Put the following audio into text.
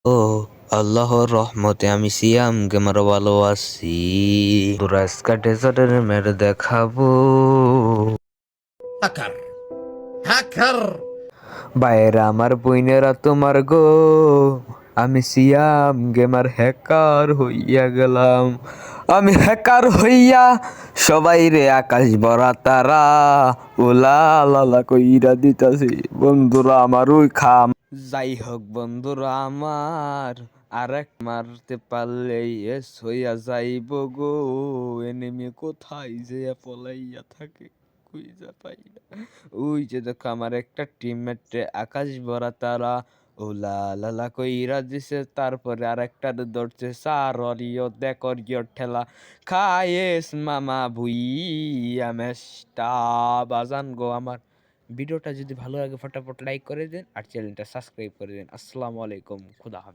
ও আল্লাহর রহমতে আমি সিয়াম গেমার ভালো আছি। তোরা স্কাটেজারের মেরে দেখাবো। হ্যাকার হ্যাকার বাইরা আমার বইনেরা তোমার গো, আমি সিয়াম গেমার হ্যাকার হইয়া গেলাম। আমি হ্যাকার হইয়া সবাই রে আকাশ ভরা তারা ওলা লালা কইরা দিতাছি। বন্ধুরা আমার ওই খাম, যাই হোক বন্ধুরা আমার আর এক মারতে পারলেই এস হইয়া যাইব গো। এনিমি কোথায় যে পলাইয়া থাকে খুঁজা পাই না। ওই যে দেখো আমার একটা টিমমেট আকাশ ভরা তারা ওলা লালা কইরা দিছে, তারপরে আর একটা ধরছে সারিও দেখরিও ঠেলা খায়েস মামা ভুইয়া মেষ্টা বাজান গো। আমার ভিডিওটা যদি ভালো লাগে ফটাফট লাইক করে দিন আর চ্যানেলটা সাবস্ক্রাইব করে দিন। আসসালামু আলাইকুম, খুদা হাফেজ।